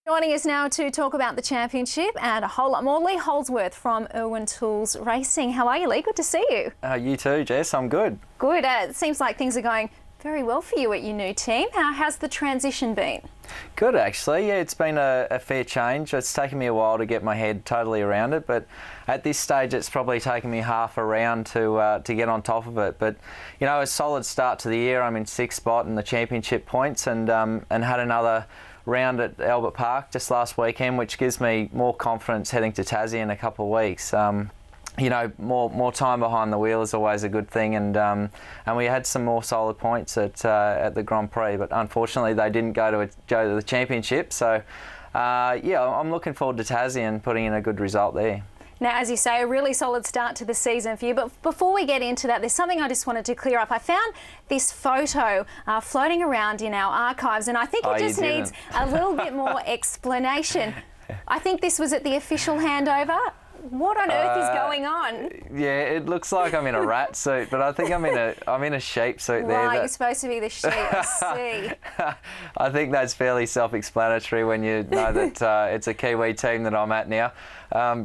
Joining us now to talk about the championship and a whole lot more, Lee Holdsworth from Irwin Tools Racing. How are you, Lee? Good to see you. You too, Jess. I'm good. Good. It seems like things are going very well for you at your new team. How's the transition been? Good, actually. Yeah, it's been a fair change. It's taken me a while to get my head totally around it, but at this stage it's probably taken me half a round to get on top of it. But, you know, a solid start to the year. I'm in sixth spot in the championship points and had another round at Albert Park just last weekend, which gives me more confidence heading to Tassie in a couple of weeks. You know, more time behind the wheel is always a good thing, and we had some more solid points at the Grand Prix, but unfortunately they didn't go to the championship. So yeah, I'm looking forward to Tassie and putting in a good result there. Now, as you say, a really solid start to the season for you. But before we get into that, there's something I just wanted to clear up. I found this photo floating around in our archives, and I think it just needs a little bit more explanation. I think this was at the official handover. What on earth is going on? Yeah, it looks like I'm in a rat suit, but I think I'm in a sheep suit there. Right, you're supposed to be the sheep. I see. I think that's fairly self-explanatory when you know that it's a Kiwi team that I'm at now.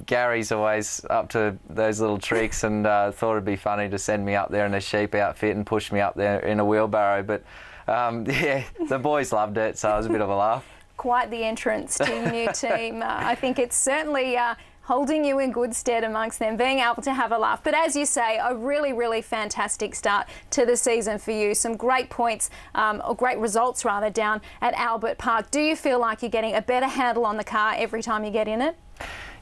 Gary's always up to those little tricks, and thought it'd be funny to send me up there in a sheep outfit and push me up there in a wheelbarrow. But yeah, the boys loved it, so it was a bit of a laugh. Quite the entrance to your new team. I think it's certainly holding you in good stead amongst them, being able to have a laugh. But as you say, a really, really fantastic start to the season for you. Some great points, or great results rather, down at Albert Park. Do you feel like you're getting a better handle on the car every time you get in it?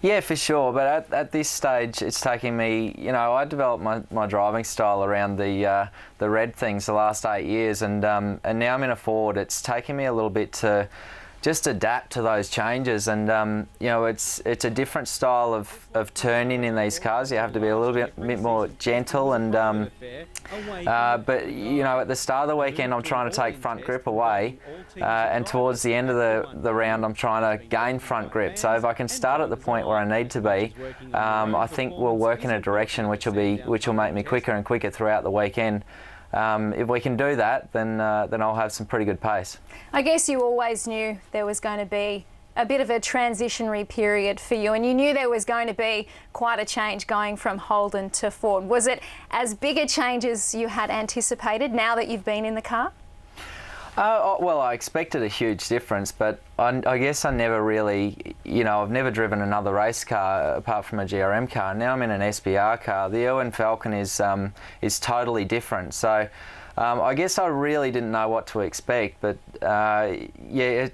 Yeah, for sure. But at this stage, it's taking me, you know, I developed my driving style around the red things the last 8 years, and now I'm in a Ford. It's taking me a little bit to just adapt to those changes, and you know, it's a different style of turning in these cars. You have to be a little bit more gentle, and but you know, at the start of the weekend I'm trying to take front grip away, and towards the end of the round I'm trying to gain front grip. So if I can start at the point where I need to be, I think we'll work in a direction which will make me quicker and quicker throughout the weekend. If we can do that, then I'll have some pretty good pace. I guess you always knew there was going to be a bit of a transitionary period for you, and you knew there was going to be quite a change going from Holden to Ford. Was it as big a change as you had anticipated now that you've been in the car? Well, I expected a huge difference, but I guess I never really, you know, I've never driven another race car apart from a GRM car. Now I'm in an SBR car. The Irwin Falcon is totally different. So I guess I really didn't know what to expect, but yeah,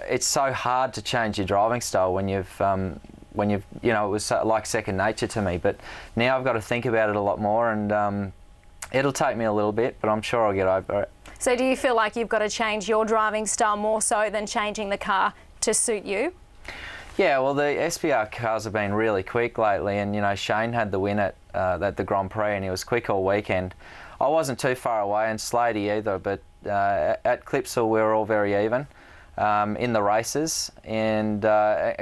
it's so hard to change your driving style when you've you know, it was like second nature to me. But now I've got to think about it a lot more, and it'll take me a little bit, but I'm sure I'll get over it. So do you feel like you've got to change your driving style more so than changing the car to suit you? Yeah, well, the SBR cars have been really quick lately, and you know, Shane had the win at the Grand Prix, and he was quick all weekend. I wasn't too far away, and Slady either, but at Clipsal we were all very even in the races, and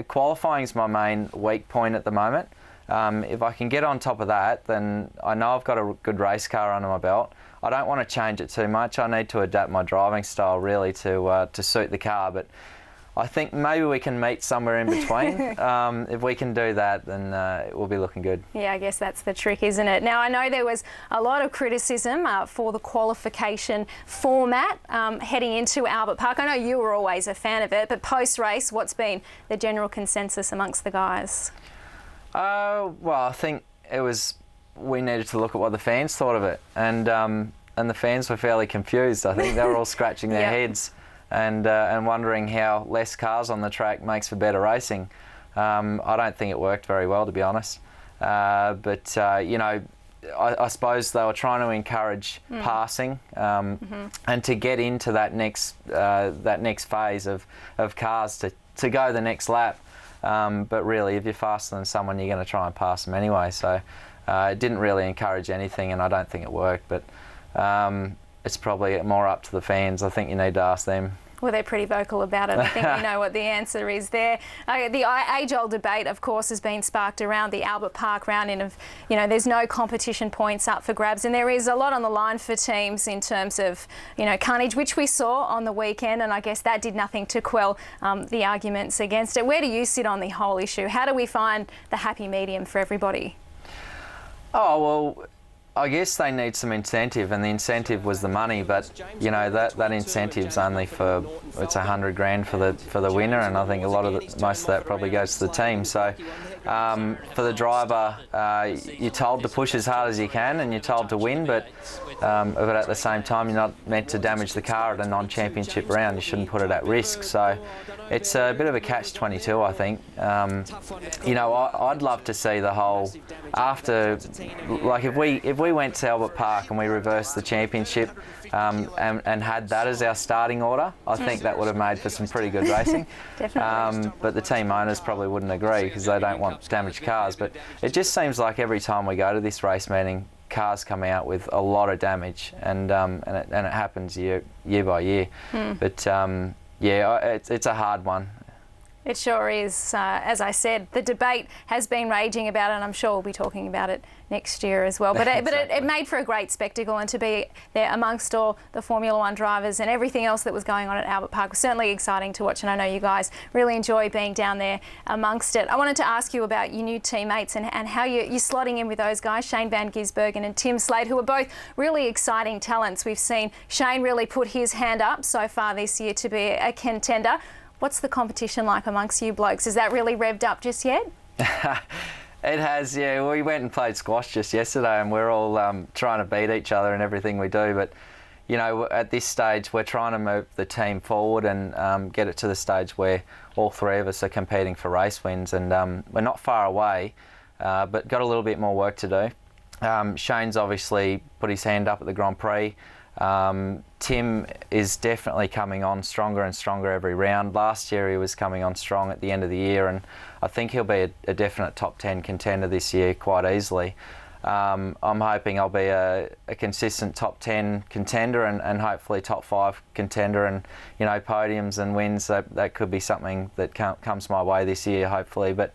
qualifying is my main weak point at the moment. If I can get on top of that, then I know I've got a good race car under my belt. I don't want to change it too much. I need to adapt my driving style really to suit the car, but I think maybe we can meet somewhere in between. If we can do that, then it will be looking good. Yeah, I guess that's the trick, isn't it? Now, I know there was a lot of criticism for the qualification format heading into Albert Park. I know you were always a fan of it, but post-race, what's been the general consensus amongst the guys? Well, I think we needed to look at what the fans thought of it, and the fans were fairly confused. I think they were all scratching their heads and wondering how less cars on the track makes for better racing. I don't think it worked very well, to be honest. But you know, I suppose they were trying to encourage passing and to get into that next phase of cars to go the next lap. But really, if you're faster than someone, you're going to try and pass them anyway. So it didn't really encourage anything, and I don't think it worked. But it's probably more up to the fans. I think you need to ask them. Well, they're pretty vocal about it. I think we know what the answer is there. The age-old debate, of course, has been sparked around the Albert Park round-in of, there's no competition points up for grabs, and there is a lot on the line for teams in terms of, carnage, which we saw on the weekend, and I guess that did nothing to quell the arguments against it. Where do you sit on the whole issue? How do we find the happy medium for everybody? Oh, well, I guess they need some incentive, and the incentive was the money. But that incentive's only for it's $100,000 for the winner, and I think most of that probably goes to the team. So for the driver, you're told to push as hard as you can, and you're told to win. But at the same time, you're not meant to damage the car at a non-championship round. You shouldn't put it at risk. So it's a bit of a catch-22, I think. I'd love to see the whole after, like if we went to Albert Park and we reversed the championship and had that as our starting order, I think that would have made for some pretty good racing. Definitely. But the team owners probably wouldn't agree because they don't want damaged cars. But it just seems like every time we go to this race meeting, cars come out with a lot of damage, and it happens year by year. But it's a hard one. It sure is. As I said, the debate has been raging about it, and I'm sure we'll be talking about it next year as well. But it made for a great spectacle, and to be there amongst all the Formula One drivers and everything else that was going on at Albert Park was certainly exciting to watch, and I know you guys really enjoy being down there amongst it. I wanted to ask you about your new teammates and how you're slotting in with those guys, Shane Van Gisbergen and Tim Slade, who are both really exciting talents. We've seen Shane really put his hand up so far this year to be a contender. What's the competition like amongst you blokes? Is that really revved up just yet? It has, yeah. We went and played squash just yesterday, and we're all trying to beat each other in everything we do. But, at this stage, we're trying to move the team forward and get it to the stage where all three of us are competing for race wins. And we're not far away, but got a little bit more work to do. Shane's obviously put his hand up at the Grand Prix. Tim is definitely coming on stronger and stronger every round. Last year he was coming on strong at the end of the year, and I think he'll be a definite top 10 contender this year quite easily. I'm hoping I'll be a consistent top 10 contender and hopefully top 5 contender, and podiums and wins, that could be something that comes my way this year hopefully. But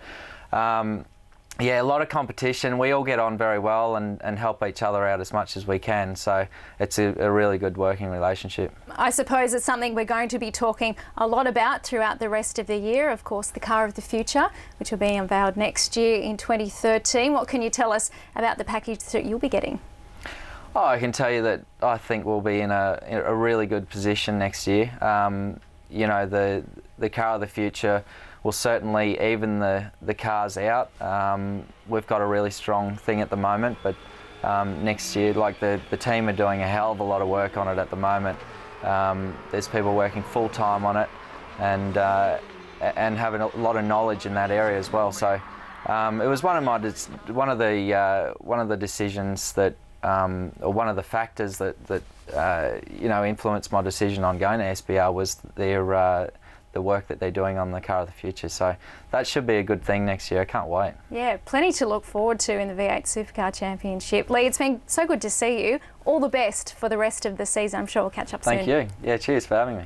a lot of competition. We all get on very well and help each other out as much as we can. So it's a really good working relationship. I suppose it's something we're going to be talking a lot about throughout the rest of the year. Of course, the car of the future, which will be unveiled next year in 2013. What can you tell us about the package that you'll be getting? Oh, I can tell you that I think we'll be in a really good position next year. The car of the future will certainly even the cars out. We've got a really strong thing at the moment, but next year, like the team are doing a hell of a lot of work on it at the moment. There's people working full time on it and having a lot of knowledge in that area as well. So it was one of the decisions that, or one of the factors that influenced my decision on going to SBR was the work that they're doing on the car of the future. So that should be a good thing next year. I can't wait. Yeah, plenty to look forward to in the V8 Supercar Championship. Lee, it's been so good to see you. All the best for the rest of the season. I'm sure we'll catch up soon. Thank you. Yeah, cheers for having me.